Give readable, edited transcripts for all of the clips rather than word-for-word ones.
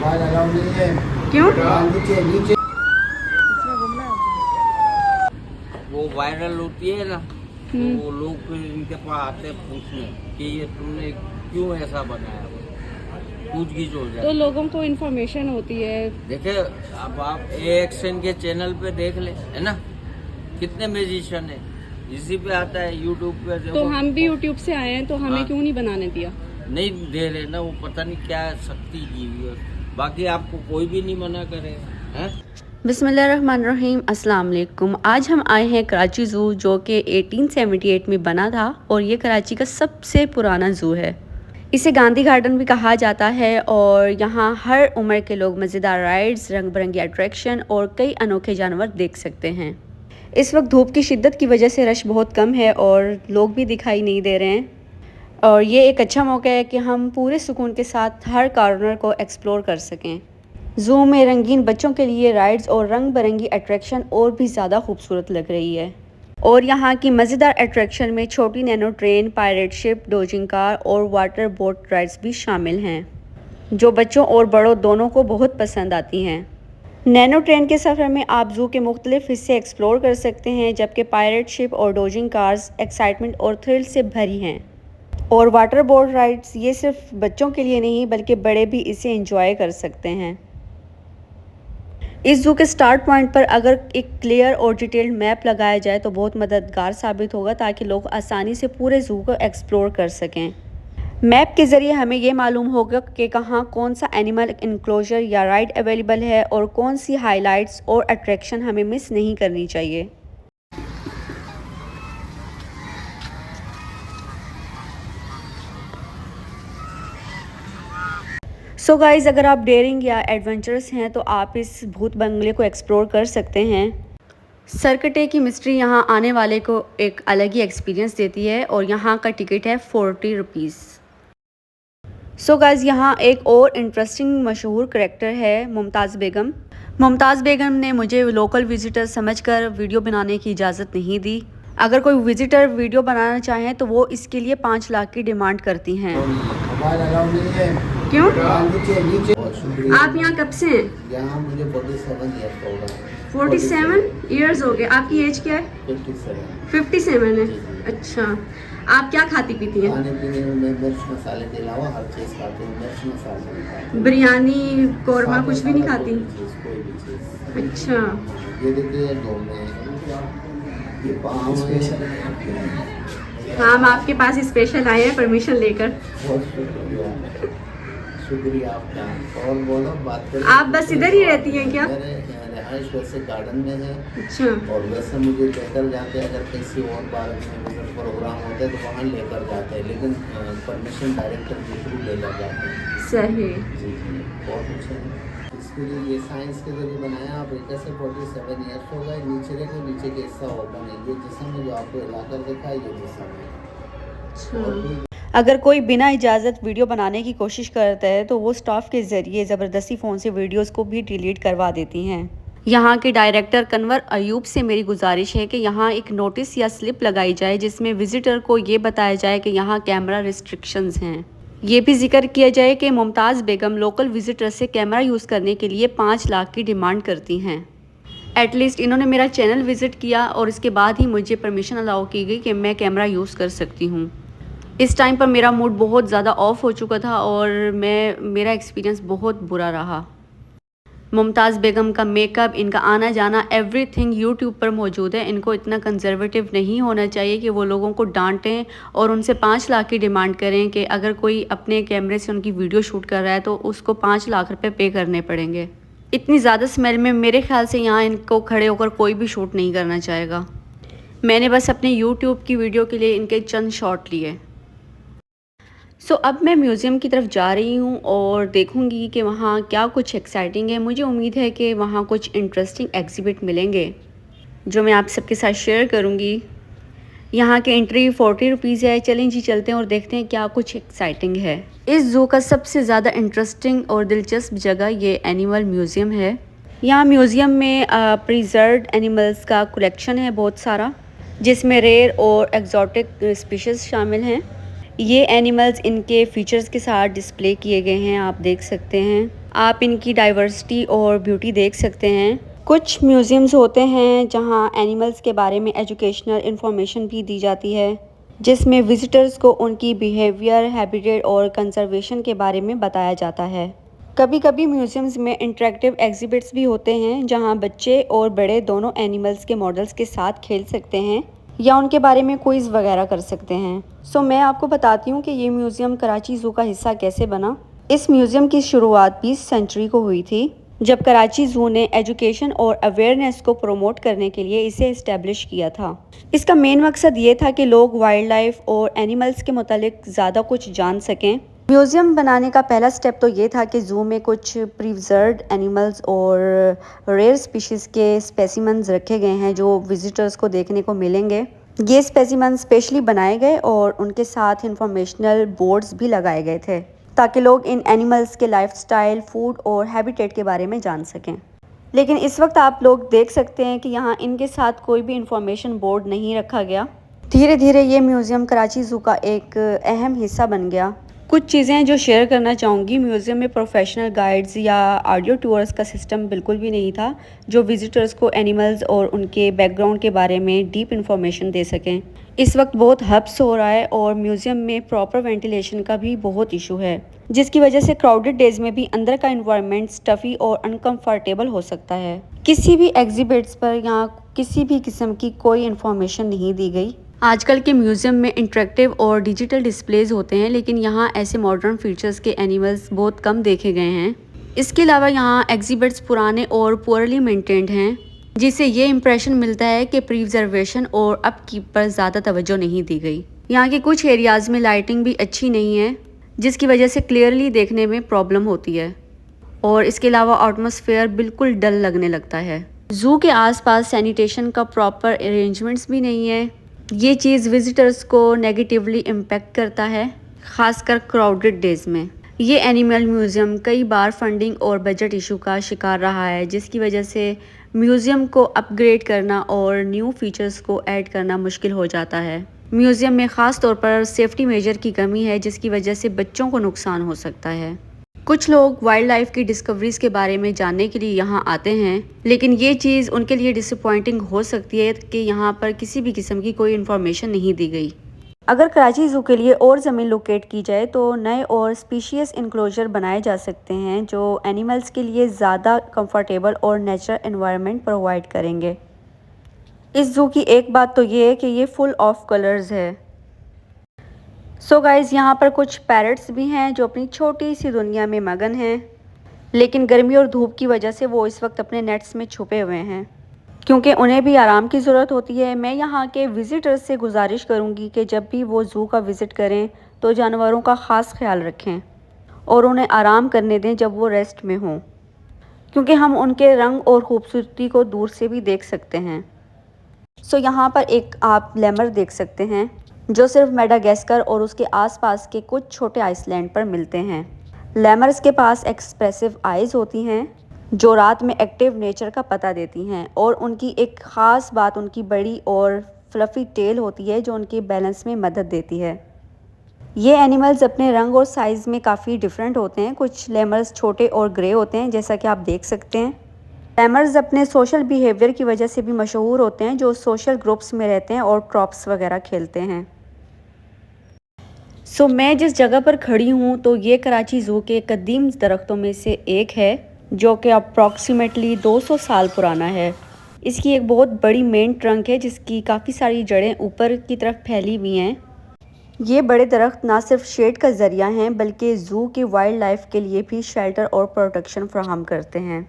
Mobile allow नहीं है। क्यों? नीचे नीचे वो वायरल होती है ना, हम्म। तो लोग फिर इनके पास आते हैं पूछने कि ये तुमने क्यों ऐसा बनाया, पूछगिछ हो तो जाती है। लोगों को इन्फॉर्मेशन होती है। देखे, अब आप AXN के चैनल पे देख ले, है ना, कितने म्यूजिशियन है, इसी पे आता है यूट्यूब पे। तो देखो, हम भी यूट्यूब से आए हैं, तो हमें हाँ। क्यों नहीं बनाने दिया? नहीं दे रहे ना, वो पता नहीं क्या शक्ति की हुई है। बाकी आपको कोई भी नहीं मना करे, हैं? बिस्मिल्लाहिर्रहमानिर्रहीम, अस्सलाम वालेकुम। आज हम आए हैं कराची ज़ू, जो कि 1878 में बना था और ये कराची का सबसे पुराना ज़ू है। इसे गांधी गार्डन भी कहा जाता है और यहाँ हर उम्र के लोग मज़ेदार राइड्स, रंग बिरंगी अट्रैक्शन और कई अनोखे जानवर देख सकते हैं। इस वक्त धूप की शिद्दत की वजह से रश बहुत कम है और लोग भी दिखाई नहीं दे रहे हैं, और ये एक अच्छा मौका है कि हम पूरे सुकून के साथ हर कॉर्नर को एक्सप्लोर कर सकें। ज़ू में रंगीन बच्चों के लिए राइड्स और रंग बिरंगी अट्रैक्शन और भी ज़्यादा खूबसूरत लग रही है। और यहाँ की मज़ेदार अट्रैक्शन में छोटी nano train, pirate ship, dosing car और वाटर बोट राइड्स भी शामिल हैं, जो बच्चों और बड़ों दोनों को बहुत पसंद आती हैं। नैनो ट्रेन के सफ़र में आप ज़ू के मुख्तलिफ हिस्से एक्सप्लोर कर सकते हैं, जबकि पायरेट शिप और डोजिंग कार्स एक्साइटमेंट और थ्रिल से भरी हैं। और वाटर बोट राइड्स ये सिर्फ बच्चों के लिए नहीं बल्कि बड़े भी इसे एंजॉय कर सकते हैं। इस ज़ू के स्टार्ट पॉइंट पर अगर एक क्लियर और डिटेल्ड मैप लगाया जाए तो बहुत मददगार साबित होगा, ताकि लोग आसानी से पूरे ज़ू को एक्सप्लोर कर सकें। मैप के ज़रिए हमें ये मालूम होगा कि कहाँ कौन सा एनिमल इनक्लोजर या राइड अवेलेबल है और कौन सी हाइलाइट्स और अट्रैक्शन हमें मिस नहीं करनी चाहिए। सो गाइज़, अगर आप डेयरिंग या एडवेंचरस हैं तो आप इस भूत बंगले को एक्सप्लोर कर सकते हैं। सरकटे की मिस्ट्री यहाँ आने वाले को एक अलग ही एक्सपीरियंस देती है और यहाँ का टिकट है 40 रुपीज़। सो गाइज़, यहाँ एक और इंटरेस्टिंग मशहूर करैक्टर है मुमताज़ बेगम। मुमताज़ बेगम ने मुझे लोकल विजिटर समझकर वीडियो बनाने की इजाज़त नहीं दी। अगर कोई विजिटर वीडियो बनाना चाहें तो वो इसके लिए 5 लाख की डिमांड करती हैं। मोबाइल अलाउ नहीं है। क्यों? नीचे नीचे। बहुत शुक्रिया। आप यहाँ कब से हैं? यहाँ मुझे 47 ईयर्स हो गए। 47 ईयर्स हो गए। आपकी एज क्या है? 57 है। अच्छा, आप क्या खाती पीती हैं? खाने पीने में मैं मिर्च मसाले के अलावा हर चीज़ खाती हूँ। मिर्च मसाले नहीं खाती। बिरयानी, कौरमा कुछ भी नहीं खाती? कोई भी चीज़। अच्छा, ये देखिए दो में ये पाँव स्पेशल। हाँ, हम आपके पास स्पेशल आए हैं परमिशन लेकर। बहुत शुक्रिया, शुक्रिया आपका। और बोलो, बात करें। आप बस इधर ही रहती हैं क्या? मेरे रिहाइश वैसे गार्डन में है, अच्छा, और वैसे मुझे लेकर जाते हैं अगर किसी और पार्क में विजिट प्रोग्राम होता है तो वहाँ लेकर जाते हैं, लेकिन परमिशन डायरेक्टर के थ्रू लेकर जाते हैं। सही। जी जी, बहुत अच्छा है। इसके लिए ये साइंस के जरिए बनाया। आप कैसे 47 ईयर्स हो गए। नीचे देखो, नीचे के हिस्सा ओपन है। ये जिसम है जो आपको हिलाकर दिखा है, ये जिसम है। अच्छा, अगर कोई बिना इजाज़त वीडियो बनाने की कोशिश करता है तो वो स्टाफ के ज़रिए ज़बरदस्ती फ़ोन से वीडियोस को भी डिलीट करवा देती हैं। यहाँ के डायरेक्टर कन्वर अयूब से मेरी गुजारिश है कि यहाँ एक नोटिस या स्लिप लगाई जाए जिसमें विजिटर को ये बताया जाए कि यहाँ कैमरा रिस्ट्रिक्शंस हैं। ये भी जिक्र किया जाए कि मुमताज़ बेगम लोकल विजिटर से कैमरा यूज़ करने के लिए 5 लाख की डिमांड करती हैं। एटलीस्ट इन्होंने मेरा चैनल विज़िट किया और इसके बाद ही मुझे परमिशन अलाउ की गई कि मैं कैमरा यूज़ कर सकती हूँ। इस टाइम पर मेरा मूड बहुत ज़्यादा ऑफ हो चुका था और मेरा एक्सपीरियंस बहुत बुरा रहा। मुमताज़ बेगम का मेकअप, इनका आना जाना, एवरीथिंग यूट्यूब पर मौजूद है। इनको इतना कंजर्वेटिव नहीं होना चाहिए कि वो लोगों को डांटें और उनसे 5 लाख की डिमांड करें कि अगर कोई अपने कैमरे से उनकी वीडियो शूट कर रहा है तो उसको 5 लाख रुपए पे करने पड़ेंगे। इतनी ज़्यादा स्मेल में मेरे ख्याल से यहाँ इनको खड़े होकर कोई भी शूट नहीं करना चाहेगा। मैंने बस अपने यूट्यूब की वीडियो के लिए इनके चंद शॉट लिए। सो अब मैं म्यूज़ियम की तरफ जा रही हूँ और देखूँगी कि वहाँ क्या कुछ एक्साइटिंग है। मुझे उम्मीद है कि वहाँ कुछ इंटरेस्टिंग एग्ज़िबिट मिलेंगे जो मैं आप सबके साथ शेयर करूँगी। यहाँ की एंट्री 40 रुपीज़ है। चलें जी, चलते हैं और देखते हैं क्या कुछ एक्साइटिंग है। इस ज़ू का सबसे ज़्यादा इंटरेस्टिंग और दिलचस्प जगह ये एनिमल म्यूज़ियम है। यहाँ म्यूज़ियम में प्रिजर्व्ड एनिमल्स का कलेक्शन है बहुत सारा, जिसमें रेयर और एक्जॉटिक स्पीशीज़ शामिल हैं। ये एनिमल्स इनके फीचर्स के साथ डिस्प्ले किए गए हैं, आप देख सकते हैं। आप इनकी डाइवर्सिटी और ब्यूटी देख सकते हैं। कुछ म्यूज़ियम्स होते हैं जहां एनिमल्स के बारे में एजुकेशनल इंफॉर्मेशन भी दी जाती है, जिसमें विजिटर्स को उनकी बिहेवियर, हैबिटेट और कंजर्वेशन के बारे में बताया जाता है। कभी कभी म्यूज़ियम्स में इंटरेक्टिव एग्जिबिट्स भी होते हैं जहां बच्चे और बड़े दोनों एनिमल्स के मॉडल्स के साथ खेल सकते हैं या उनके बारे में क्विज़ वगैरह कर सकते हैं। सो मैं आपको बताती हूँ कि ये म्यूज़ियम कराची ज़ू का हिस्सा कैसे बना। इस म्यूज़ियम की शुरुआत 20 सेंचुरी को हुई थी, जब कराची ज़ू ने एजुकेशन और अवेयरनेस को प्रमोट करने के लिए इसे इस्टेब्लिश किया था। इसका मेन मकसद ये था कि लोग वाइल्ड लाइफ और एनिमल्स के मुतालिक ज़्यादा कुछ जान सकें। म्यूज़ियम बनाने का पहला स्टेप तो ये था कि ज़ू में कुछ प्रिजर्व्ड एनिमल्स और रेयर स्पीशीज़ के स्पेसिमेंस रखे गए हैं जो विजिटर्स को देखने को मिलेंगे। ये स्पेसिमेंस स्पेशली बनाए गए और उनके साथ इंफॉर्मेशनल बोर्ड्स भी लगाए गए थे ताकि लोग इन एनिमल्स के लाइफस्टाइल, फूड और हैबिटेट के बारे में जान सकें। लेकिन इस वक्त आप लोग देख सकते हैं कि यहाँ इनके साथ कोई भी इंफॉर्मेशन बोर्ड नहीं रखा गया। धीरे धीरे ये म्यूज़ियम कराची ज़ू का एक अहम हिस्सा बन गया। कुछ चीज़ें जो शेयर करना चाहूँगी, म्यूज़ियम में प्रोफेशनल गाइड्स या ऑडियो टूर्स का सिस्टम बिल्कुल भी नहीं था जो विजिटर्स को एनिमल्स और उनके बैकग्राउंड के बारे में डीप इन्फॉर्मेशन दे सकें। इस वक्त बहुत हब्स हो रहा है और म्यूज़ियम में प्रॉपर वेंटिलेशन का भी बहुत इशू है, जिसकी वजह से क्राउडेड डेज में भी अंदर का इन्वायरमेंट स्टफ़ी और अनकम्फर्टेबल हो सकता है। किसी भी एग्जिबिट्स पर यहाँ किसी भी किस्म की कोई इन्फॉर्मेशन नहीं दी गई। आजकल के म्यूज़ियम में इंटरेक्टिव और डिजिटल डिस्प्लेज होते हैं, लेकिन यहाँ ऐसे मॉडर्न फीचर्स के एनिमल्स बहुत कम देखे गए हैं। इसके अलावा यहाँ एग्जिबिट्स पुराने और पुअरली मेंटेन्ड हैं, जिससे ये इम्प्रेशन मिलता है कि प्रिजर्वेशन और अपकीप पर ज़्यादा तवज्जो नहीं दी गई। यहाँ के कुछ एरियाज़ में लाइटिंग भी अच्छी नहीं है, जिसकी वजह से क्लियरली देखने में प्रॉब्लम होती है और इसके अलावा एटमॉस्फेयर बिल्कुल डल लगने लगता है। ज़ू के आसपास सैनिटेशन का प्रॉपर अरेंजमेंट्स भी नहीं है। ये चीज़ विजिटर्स को नेगेटिवली इम्पेक्ट करता है, ख़ासकर क्राउडेड डेज़ में। ये एनिमल म्यूज़ियम कई बार फंडिंग और बजट इशू का शिकार रहा है, जिसकी वजह से म्यूज़ियम को अपग्रेड करना और न्यू फीचर्स को ऐड करना मुश्किल हो जाता है। म्यूज़ियम में ख़ास तौर पर सेफ्टी मेजर की कमी है, जिसकी वजह से बच्चों को नुकसान हो सकता है। कुछ लोग वाइल्ड लाइफ की डिस्कवरीज़ के बारे में जानने के लिए यहाँ आते हैं, लेकिन ये चीज़ उनके लिए डिसअपॉइंटिंग हो सकती है कि यहाँ पर किसी भी किस्म की कोई इन्फॉर्मेशन नहीं दी गई। अगर कराची ज़ू के लिए और ज़मीन लोकेट की जाए तो नए और स्पीशीज़ इंक्लोजर बनाए जा सकते हैं जो एनिमल्स के लिए ज़्यादा कंफर्टेबल और नेचुरल एनवायरनमेंट प्रोवाइड करेंगे। इस ज़ू की एक बात तो ये है कि ये फुल ऑफ कलर्स है। सो गाइज़, यहाँ पर कुछ पैरट्स भी हैं जो अपनी छोटी सी दुनिया में मगन हैं, लेकिन गर्मी और धूप की वजह से वो इस वक्त अपने नेट्स में छुपे हुए हैं, क्योंकि उन्हें भी आराम की ज़रूरत होती है। मैं यहाँ के विज़िटर्स से गुजारिश करूँगी कि जब भी वो ज़ू का विज़िट करें तो जानवरों का ख़ास ख्याल रखें और उन्हें आराम करने दें जब वो रेस्ट में हों, क्योंकि हम उनके रंग और ख़ूबसूरती को दूर से भी देख सकते हैं। सो यहाँ पर एक आप लेमर देख सकते हैं जो सिर्फ मेडागास्कर और उसके आसपास के कुछ छोटे आइसलैंड पर मिलते हैं। लेमर्स के पास एक्सप्रेसिव आइज़ होती हैं जो रात में एक्टिव नेचर का पता देती हैं, और उनकी एक ख़ास बात उनकी बड़ी और फ्लफ़ी टेल होती है जो उनके बैलेंस में मदद देती है। ये एनिमल्स अपने रंग और साइज़ में काफ़ी डिफरेंट होते हैं। कुछ लेमर्स छोटे और ग्रे होते हैं, जैसा कि आप देख सकते हैं। लेमर्स अपने सोशल बिहेवियर की वजह से भी मशहूर होते हैं, जो सोशल ग्रुप्स में रहते हैं और ट्रॉप्स वगैरह खेलते हैं। सो मैं जिस जगह पर खड़ी हूँ तो ये कराची ज़ू के कदीम दरख्तों में से एक है जो कि अप्रॉक्सीमेटली 200 साल पुराना है। इसकी एक बहुत बड़ी मेन ट्रंक है जिसकी काफ़ी सारी जड़ें ऊपर की तरफ फैली हुई हैं। ये बड़े दरख्त ना सिर्फ शेड का ज़रिया हैं बल्कि ज़ू की वाइल्ड लाइफ के लिए भी शेल्टर और प्रोटेक्शन फराहम करते हैं।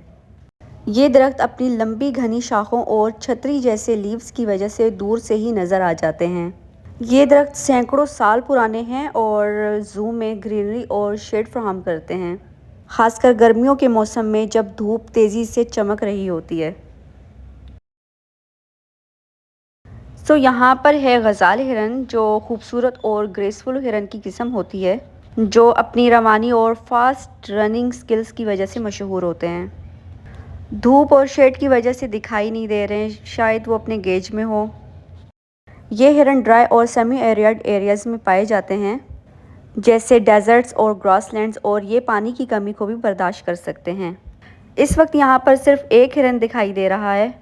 ये दरख्त अपनी लंबी घनी शाखों और छतरी जैसे लीव्स की वजह से दूर से ही नज़र आ जाते हैं। ये दरख्त सैकड़ों साल पुराने हैं और ज़ू में ग्रीनरी और शेड फराहम करते हैं, ख़ासकर गर्मियों के मौसम में जब धूप तेज़ी से चमक रही होती है। सो यहाँ पर है गज़ाल हिरन, जो खूबसूरत और ग्रेसफुल हिरन की किस्म होती है, जो अपनी रवानी और फास्ट रनिंग स्किल्स की वजह से मशहूर होते हैं। धूप और शेड की वजह से दिखाई नहीं दे रहे हैं, शायद वो अपने गेज में हो। ये हिरन ड्राई और सेमी एरियड एरियाज़ में पाए जाते हैं। जैसे डेजर्ट्स और ग्रासलैंड्स, और ये पानी की कमी को भी बर्दाश्त कर सकते हैं। इस वक्त यहाँ पर सिर्फ एक हिरन दिखाई दे रहा है।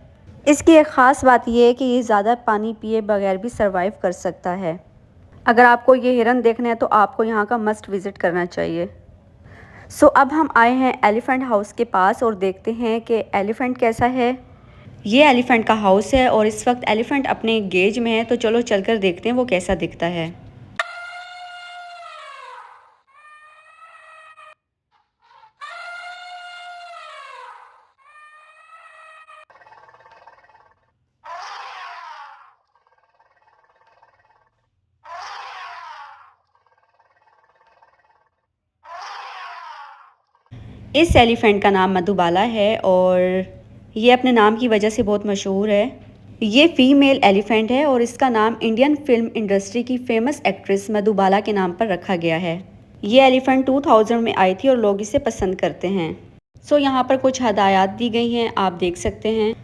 इसकी एक ख़ास बात यह है कि ये ज़्यादा पानी पिए बगैर भी सरवाइव कर सकता है। अगर आपको ये हिरन देखना है तो आपको यहाँ का मस्ट विज़िट करना चाहिए। सो अब हम आए हैं एलिफ़ेंट हाउस के पास और देखते हैं कि एलिफ़ेंट कैसा है। ये एलिफ़ेंट का हाउस है और इस वक्त एलिफ़ेंट अपने गेज में है, तो चलो चलकर देखते हैं वो कैसा दिखता है। इस एलिफ़ेंट का नाम मधुबाला है और ये अपने नाम की वजह से बहुत मशहूर है। ये फ़ीमेल एलिफ़ेंट है और इसका नाम इंडियन फ़िल्म इंडस्ट्री की फ़ेमस एक्ट्रेस मधुबाला के नाम पर रखा गया है। ये एलिफ़ेंट 2000 में आई थी और लोग इसे पसंद करते हैं। सो यहाँ पर कुछ हदायत दी गई हैं, आप देख सकते हैं।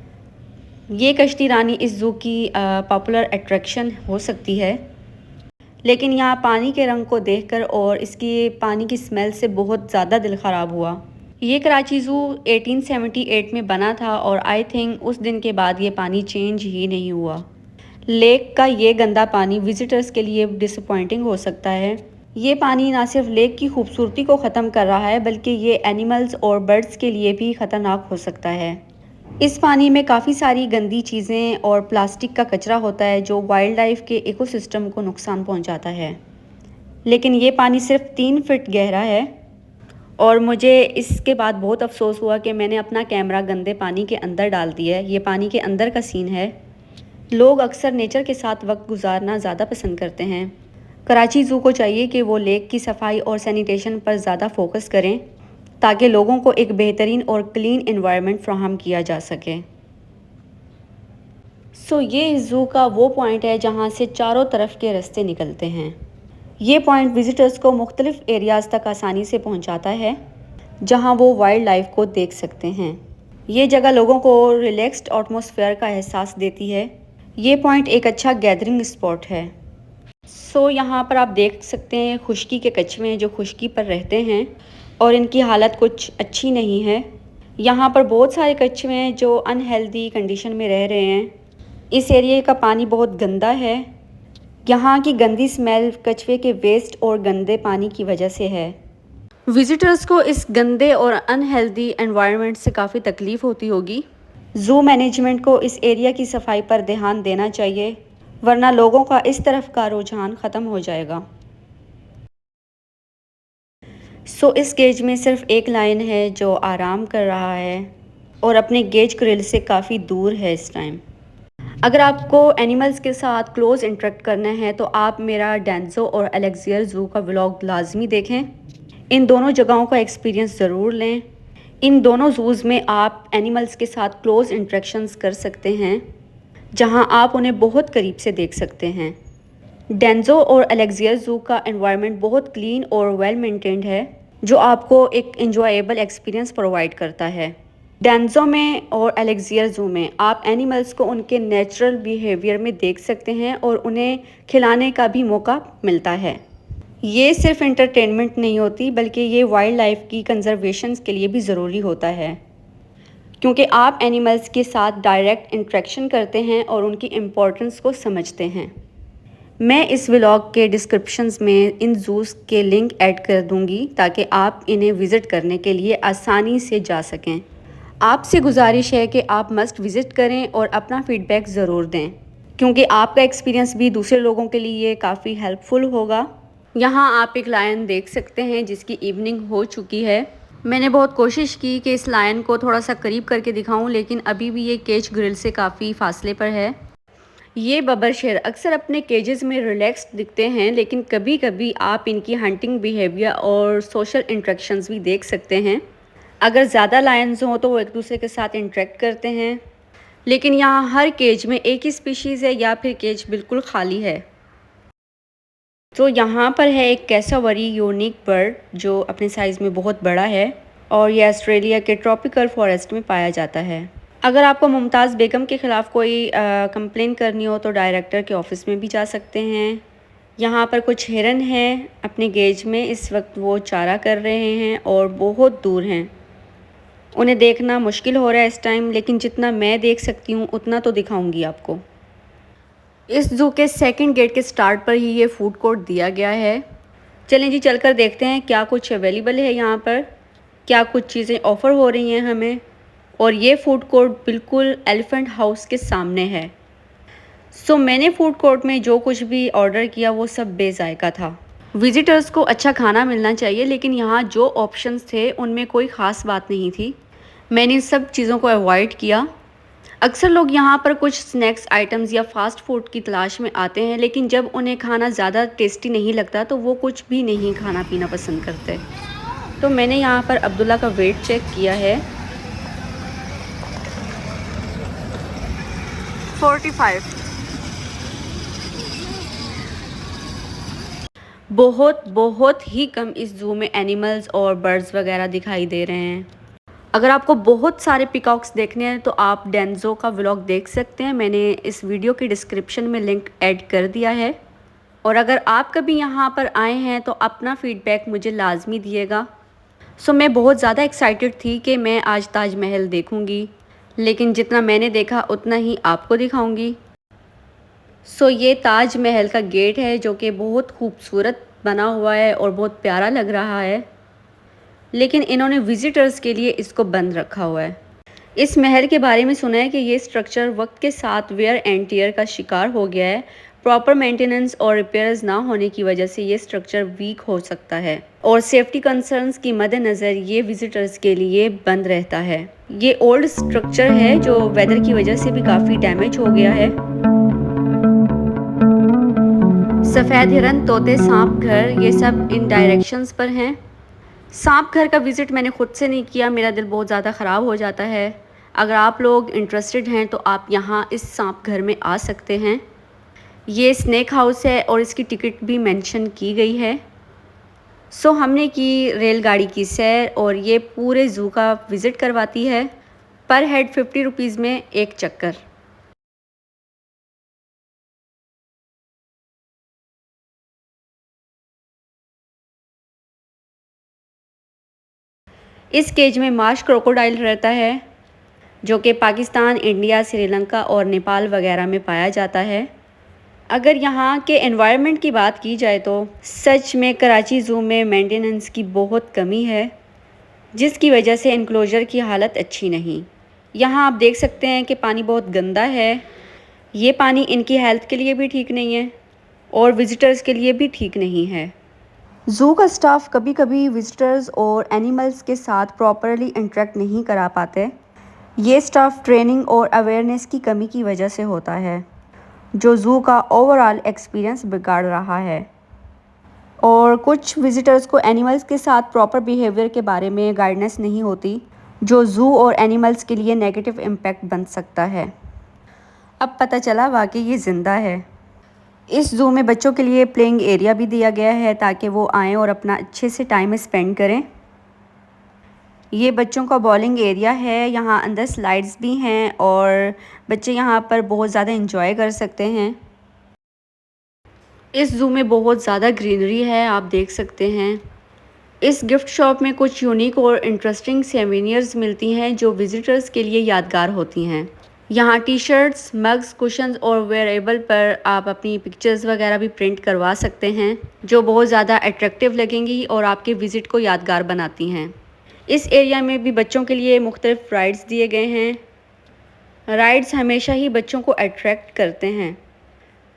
ये कश्ती रानी इस ज़ू की पॉपुलर अट्रैक्शन हो सकती है, लेकिन यहाँ पानी के रंग को देखकर और इसकी पानी की स्मेल से बहुत ज़्यादा दिल ख़राब हुआ। ये कराची ज़ू 1878 में बना था और आई थिंक उस दिन के बाद ये पानी चेंज ही नहीं हुआ। लेक का ये गंदा पानी विज़िटर्स के लिए डिसअपॉइंटिंग हो सकता है। ये पानी ना सिर्फ लेक की खूबसूरती को ख़त्म कर रहा है बल्कि ये एनिमल्स और बर्ड्स के लिए भी ख़तरनाक हो सकता है। इस पानी में काफ़ी सारी गंदी चीज़ें और प्लास्टिक का कचरा होता है जो वाइल्ड लाइफ के इकोसिस्टम को नुकसान पहुंचाता है। लेकिन ये पानी सिर्फ 3 फीट गहरा है और मुझे इसके बाद बहुत अफसोस हुआ कि मैंने अपना कैमरा गंदे पानी के अंदर डाल दिया है। ये पानी के अंदर का सीन है। लोग अक्सर नेचर के साथ वक्त गुजारना ज़्यादा पसंद करते हैं। कराची ज़ू को चाहिए कि वो लेक की सफाई और सैनिटेशन पर ज़्यादा फोकस करें ताकि लोगों को एक बेहतरीन और क्लीन एनवायरनमेंट फ्राहम किया जा सके। सो ये इस ज़ू का वो पॉइंट है जहाँ से चारों तरफ के रास्ते निकलते हैं। ये पॉइंट विज़िटर्स को मुख्तलिफ़ एरियाज़ तक आसानी से पहुँचाता है जहाँ वो वाइल्ड लाइफ को देख सकते हैं। ये जगह लोगों को रिलैक्स्ड एटमॉस्फेयर का एहसास देती है। ये पॉइंट एक अच्छा गैदरिंग स्पॉट है। सो यहाँ पर आप देख सकते हैं खुश्की के कछुए जो खुश्की पर रहते हैं और इनकी हालत कुछ अच्छी नहीं है। यहाँ पर बहुत सारे कछुए हैं जो अनहेल्दी कंडीशन में रह रहे हैं। इस एरिया का पानी बहुत गंदा है। यहाँ की गंदी स्मेल कछुए के वेस्ट और गंदे पानी की वजह से है। विजिटर्स को इस गंदे और अनहेल्दी एनवायरनमेंट से काफ़ी तकलीफ़ होती होगी। ज़ू मैनेजमेंट को इस एरिया की सफाई पर ध्यान देना चाहिए, वरना लोगों का इस तरफ का रुझान ख़त्म हो जाएगा। सो इस गेज में सिर्फ एक लायन है जो आराम कर रहा है और अपने गेज ग्रिल से काफ़ी दूर है इस टाइम। अगर आपको एनिमल्स के साथ क्लोज़ इंटरेक्ट करना है तो आप मेरा डेंजो और एलेक्सियर ज़ू का व्लॉग लाजमी देखें। इन दोनों जगहों का एक्सपीरियंस ज़रूर लें। इन दोनों ज़ूज़ में आप एनिमल्स के साथ क्लोज़ इंटरेक्शंस कर सकते हैं जहां आप उन्हें बहुत करीब से देख सकते हैं। डेंजो और एलेक्सियर ज़ू का एनवायरनमेंट बहुत क्लीन और वेल मेंटेन्ड है जो आपको एक इंजॉयबल एक्सपीरियंस प्रोवाइड करता है। डेंजो में और एलेक्सियर ज़ू में आप एनिमल्स को उनके नेचुरल बिहेवियर में देख सकते हैं और उन्हें खिलाने का भी मौका मिलता है। ये सिर्फ एंटरटेनमेंट नहीं होती बल्कि ये वाइल्ड लाइफ की कंजर्वेशन के लिए भी ज़रूरी होता है, क्योंकि आप एनिमल्स के साथ डायरेक्ट इंटरेक्शन करते हैं और उनकी इम्पोर्टेंस को समझते हैं। मैं इस व्लॉग के डिस्क्रिप्शंस में इन ज़ूज़ के लिंक ऐड कर दूंगी ताकि आप इन्हें विज़िट करने के लिए आसानी से जा सकें। आपसे गुजारिश है कि आप मस्ट विज़िट करें और अपना फ़ीडबैक ज़रूर दें, क्योंकि आपका एक्सपीरियंस भी दूसरे लोगों के लिए काफ़ी हेल्पफुल होगा। यहाँ आप एक लायन देख सकते हैं जिसकी इवनिंग हो चुकी है। मैंने बहुत कोशिश की कि इस लायन को थोड़ा सा करीब करके दिखाऊं, लेकिन अभी भी ये केज ग्रिल से काफ़ी फासले पर है। ये बबर शेर अक्सर अपने केजेस में रिलैक्स्ड दिखते हैं, लेकिन कभी कभी आप इनकी हंटिंग बिहेवियर और सोशल इंटरेक्शंस भी देख सकते हैं। अगर ज़्यादा लायंस हों तो वो एक दूसरे के साथ इंटरेक्ट करते हैं, लेकिन यहाँ हर केज में एक ही स्पीशीज़ है या फिर केज बिल्कुल खाली है। तो यहाँ पर है एक कैसावरी यूनिक बर्ड जो अपने साइज़ में बहुत बड़ा है और ये ऑस्ट्रेलिया के ट्रॉपिकल फॉरेस्ट में पाया जाता है। अगर आपको मुमताज़ बेगम के ख़िलाफ़ कोई कंप्लेन करनी हो तो डायरेक्टर के ऑफ़िस में भी जा सकते हैं। यहाँ पर कुछ हिरन हैं अपने गेज में, इस वक्त वो चारा कर रहे हैं और बहुत दूर हैं। उन्हें देखना मुश्किल हो रहा है इस टाइम, लेकिन जितना मैं देख सकती हूँ उतना तो दिखाऊंगी आपको। इस ज़ू के सेकंड गेट के स्टार्ट पर ही ये फूड कोर्ट दिया गया है। चलें जी, चलकर देखते हैं क्या कुछ अवेलेबल है यहाँ पर, क्या कुछ चीज़ें ऑफ़र हो रही हैं हमें। और ये फूड कोर्ट बिल्कुल एलिफेंट हाउस के सामने है। सो मैंने फूड कोर्ट में जो कुछ भी ऑर्डर किया वो सब बेजायका था। विज़िटर्स को अच्छा खाना मिलना चाहिए, लेकिन यहाँ जो ऑप्शंस थे उनमें कोई ख़ास बात नहीं थी। मैंने इन सब चीज़ों को अवॉइड किया। अक्सर लोग यहाँ पर कुछ स्नैक्स आइटम्स या फ़ास्ट फूड की तलाश में आते हैं, लेकिन जब उन्हें खाना ज़्यादा टेस्टी नहीं लगता तो वो कुछ भी नहीं खाना पीना पसंद करते। तो मैंने यहाँ पर अब्दुल्ला का वेट चेक किया है। 45। बहुत ही कम इस ज़ू में एनिमल्स और बर्ड्स वगैरह दिखाई दे रहे हैं। अगर आपको बहुत सारे पिकॉक्स देखने हैं तो आप डेंजो का व्लॉग देख सकते हैं, मैंने इस वीडियो की डिस्क्रिप्शन में लिंक ऐड कर दिया है। और अगर आप कभी यहाँ पर आए हैं तो अपना फ़ीडबैक मुझे लाजमी दिएगा। सो मैं बहुत ज़्यादा एक्साइटेड थी कि मैं आज ताजमहल देखूँगी, लेकिन जितना मैंने देखा उतना ही आपको दिखाऊँगी। सो ये ताजमहल का गेट है जो कि बहुत खूबसूरत बना हुआ है और बहुत प्यारा लग रहा है, लेकिन इन्होंने विज़िटर्स के लिए इसको बंद रखा हुआ है। इस महल के बारे में सुना है कि ये स्ट्रक्चर वक्त के साथ वेयर एंड टियर का शिकार हो गया है। प्रॉपर मेंटेनेंस और रिपेयर्स ना होने की वजह से ये स्ट्रक्चर वीक हो सकता है और सेफ्टी कंसर्न्स की मद्देनज़र ये विज़िटर्स के लिए बंद रहता है। ये ओल्ड स्ट्रक्चर है जो वेदर की वजह से भी काफ़ी डैमेज हो गया है। सफ़ेद हिरन, तोते, सांप घर, ये सब इन डायरेक्शंस पर हैं। सांप घर का विज़िट मैंने ख़ुद से नहीं किया, मेरा दिल बहुत ज़्यादा ख़राब हो जाता है। अगर आप लोग इंटरेस्टेड हैं तो आप यहाँ इस सांप घर में आ सकते हैं। ये स्नैक हाउस है और इसकी टिकट भी मेंशन की गई है। सो हमने की रेलगाड़ी की सैर और ये पूरे ज़ू का विज़िट करवाती है। पर हेड 50 रुपीज़ में एक चक्कर। इस केज में मार्श क्रोकोडाइल रहता है जो कि पाकिस्तान, इंडिया, श्रीलंका और नेपाल वगैरह में पाया जाता है। अगर यहाँ के एनवायरनमेंट की बात की जाए तो सच में कराची ज़ू में मेंटेनेंस की बहुत कमी है, जिसकी वजह से इनक्लोजर की हालत अच्छी नहीं। यहाँ आप देख सकते हैं कि पानी बहुत गंदा है। ये पानी इनकी हेल्थ के लिए भी ठीक नहीं है और विज़िटर्स के लिए भी ठीक नहीं है। ज़ू का स्टाफ कभी कभी विज़िटर्स और एनिमल्स के साथ प्रॉपरली इंटरेक्ट नहीं करा पाते। ये स्टाफ ट्रेनिंग और अवेयरनेस की कमी की वजह से होता है, जो ज़ू का ओवरऑल एक्सपीरियंस बिगाड़ रहा है। और कुछ विज़िटर्स को एनिमल्स के साथ प्रॉपर बिहेवियर के बारे में गाइडेंस नहीं होती, जो ज़ू और एनिमल्स के लिए नेगेटिव इम्पैक्ट बन सकता है। अब पता चला वाकई ये ज़िंदा है। इस ज़ू में बच्चों के लिए प्लेइंग एरिया भी दिया गया है ताकि वो आएँ और अपना अच्छे से टाइम स्पेंड करें। ये बच्चों का बॉलिंग एरिया है, यहाँ अंदर स्लाइड्स भी हैं और बच्चे यहाँ पर बहुत ज़्यादा इंजॉय कर सकते हैं। इस ज़ू में बहुत ज़्यादा ग्रीनरी है, आप देख सकते हैं। इस गिफ्ट शॉप में कुछ यूनिक और इंटरेस्टिंग सोवेनिर्स मिलती हैं जो विज़िटर्स के लिए यादगार होती हैं। यहाँ टी शर्ट्स, मग्स, कुशन्स और वेयरेबल पर आप अपनी पिक्चर्स वगैरह भी प्रिंट करवा सकते हैं, जो बहुत ज़्यादा अट्रैक्टिव लगेंगी और आपके विज़िट को यादगार बनाती हैं। इस एरिया में भी बच्चों के लिए मुख्तलिफ राइड्स दिए गए हैं। राइड्स हमेशा ही बच्चों को अट्रैक्ट करते हैं।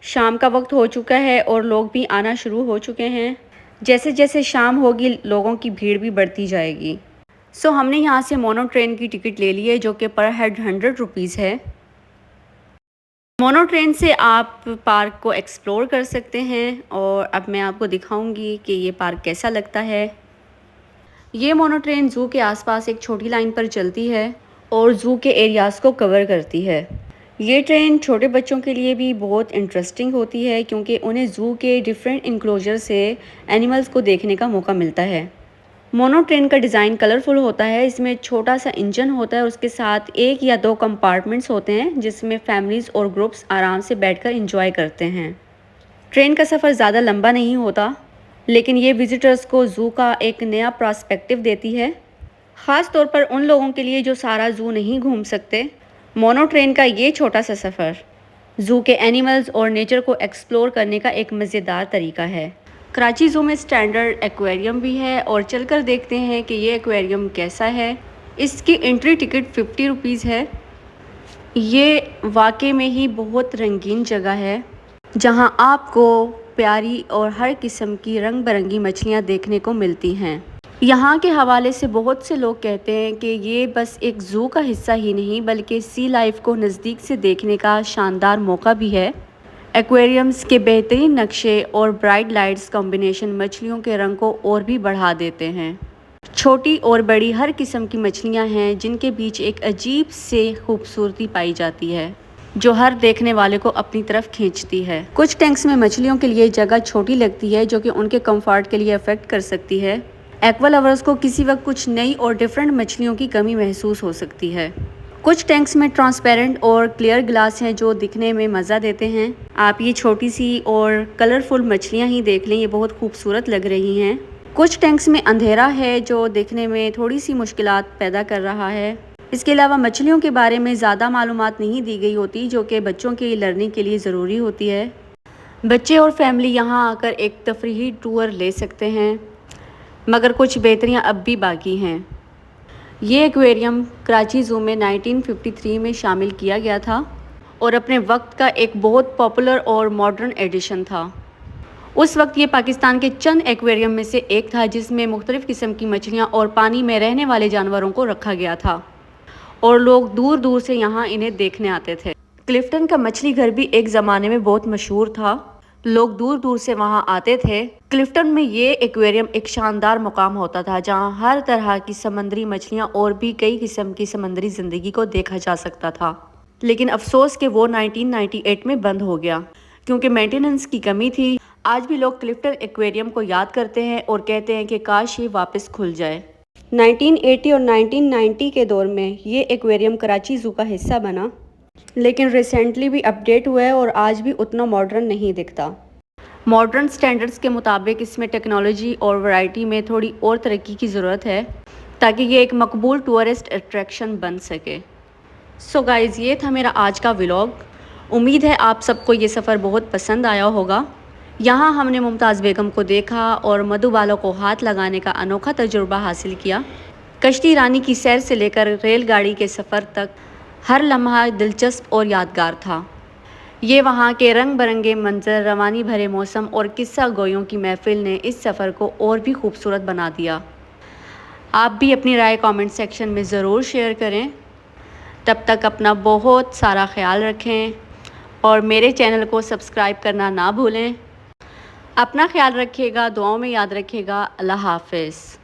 शाम का वक्त हो चुका है और लोग भी आना शुरू हो चुके हैं। जैसे जैसे शाम होगी लोगों की भीड़ भी बढ़ती जाएगी। सो हमने यहाँ से मोनो ट्रेन की टिकट ले ली है जो कि पर हेड 100 रुपीज़ है। मोनो ट्रेन से आप पार्क को एक्सप्लोर कर सकते हैं और अब मैं आपको दिखाऊंगी कि ये पार्क कैसा लगता है। ये मोनो ट्रेन ज़ू के आसपास एक छोटी लाइन पर चलती है और ज़ू के एरियाज़ को कवर करती है। ये ट्रेन छोटे बच्चों के लिए भी बहुत इंटरेस्टिंग होती है क्योंकि उन्हें ज़ू के डिफरेंट इंक्लोजर से एनिमल्स को देखने का मौका मिलता है। मोनो ट्रेन का डिज़ाइन कलरफुल होता है। इसमें छोटा सा इंजन होता है और उसके साथ 1 या 2 कंपार्टमेंट्स होते हैं जिसमें फैमिलीज़ और ग्रुप्स आराम से बैठकर एंजॉय करते हैं। ट्रेन का सफ़र ज़्यादा लंबा नहीं होता, लेकिन ये विज़िटर्स को ज़ू का एक नया पर्सपेक्टिव देती है, ख़ास तौर पर उन लोगों के लिए जो सारा ज़ू नहीं घूम सकते। मोनो ट्रेन का ये छोटा सा सफ़र ज़ू के एनिमल्स और नेचर को एक्सप्लोर करने का एक मज़ेदार तरीका है। कराची ज़ू में स्टैंडर्ड एक्वेरियम भी है और चलकर देखते हैं कि ये एक्वेरियम कैसा है। इसकी एंट्री टिकट 50 रुपीज़ है। ये वाकई में ही बहुत रंगीन जगह है, जहाँ आपको प्यारी और हर किस्म की रंग बिरंगी मछलियाँ देखने को मिलती हैं। यहाँ के हवाले से बहुत से लोग कहते हैं कि ये बस एक ज़ू का हिस्सा ही नहीं बल्कि सी लाइफ को नज़दीक से देखने का शानदार मौका भी है। एक्वेरियम्स के बेहतरीन नक्शे और ब्राइट लाइट्स कॉम्बिनेशन मछलियों के रंग को और भी बढ़ा देते हैं। छोटी और बड़ी हर किस्म की मछलियाँ हैं जिनके बीच एक अजीब से खूबसूरती पाई जाती है जो हर देखने वाले को अपनी तरफ खींचती है। कुछ टैंक्स में मछलियों के लिए जगह छोटी लगती है जो कि उनके कंफर्ट के लिए अफेक्ट कर सकती है। एक्वा लवर्स को किसी वक्त कुछ नई और डिफरेंट मछलियों की कमी महसूस हो सकती है। कुछ टैंक्स में ट्रांसपेरेंट और क्लियर ग्लास हैं जो दिखने में मज़ा देते हैं। आप ये छोटी सी और कलरफुल मछलियाँ ही देख लें, ये बहुत खूबसूरत लग रही हैं। कुछ टैंक्स में अंधेरा है जो देखने में थोड़ी सी मुश्किलात पैदा कर रहा है। इसके अलावा मछलियों के बारे में ज़्यादा मालूमात नहीं दी गई होती जो कि बच्चों की लर्निंग के लिए ज़रूरी होती है। बच्चे और फैमिली यहाँ आकर एक तफरीही टूर ले सकते हैं, मगर कुछ बेहतरियाँ अब भी बाकी हैं। ये एक्वेरियम कराची ज़ू में 1953 में शामिल किया गया था और अपने वक्त का एक बहुत पॉपुलर और मॉडर्न एडिशन था। उस वक्त ये पाकिस्तान के चंद एक्वेरियम में से एक था जिसमें मुख्तलिफ़ किस्म की मछलियाँ और पानी में रहने वाले जानवरों को रखा गया था और लोग दूर दूर से यहाँ इन्हें देखने आते थे। क्लिफ्टन का मछली घर भी एक ज़माने में बहुत मशहूर था, लोग दूर दूर से वहाँ आते थे। क्लिफ्टन में ये एक्वेरियम एक शानदार मुकाम होता था जहाँ हर तरह की समंदरी मछलियाँ और भी कई किस्म की समंदरी ज़िंदगी को देखा जा सकता था। लेकिन अफसोस कि वो 1998 में बंद हो गया क्योंकि मेंटेनेंस की कमी थी। आज भी लोग क्लिफ्टन एक्वेरियम को याद करते हैं और कहते हैं कि काश ये वापस खुल जाए। 1980 और 1990 के दौर में ये एक्वेरियम कराची ज़ू का हिस्सा बना, लेकिन रिसेंटली भी अपडेट हुआ है और आज भी उतना मॉडर्न नहीं दिखता। मॉडर्न स्टैंडर्ड्स के मुताबिक इसमें टेक्नोलॉजी और वैरायटी में थोड़ी और तरक्की की ज़रूरत है ताकि ये एक मकबूल टूरिस्ट अट्रैक्शन बन सके। सो गाइज़, ये था मेरा आज का व्लॉग। उम्मीद है आप सबको ये सफ़र बहुत पसंद आया होगा। यहाँ हमने मुमताज़ बेगम को देखा और मधुबाला को हाथ लगाने का अनोखा तजुर्बा हासिल किया। कश्ती रानी की सैर से लेकर रेलगाड़ी के सफ़र तक हर लम्हा दिलचस्प और यादगार था। ये वहाँ के रंग बिरंगे मंजर, रवानी भरे मौसम और किस्सा गोयों की महफिल ने इस सफ़र को और भी खूबसूरत बना दिया। आप भी अपनी राय कमेंट सेक्शन में ज़रूर शेयर करें। तब तक अपना बहुत सारा ख्याल रखें और मेरे चैनल को सब्सक्राइब करना ना भूलें। अपना ख्याल रखिएगा, दुआओं में याद रखिएगा। अल्लाह हाफ़िज़।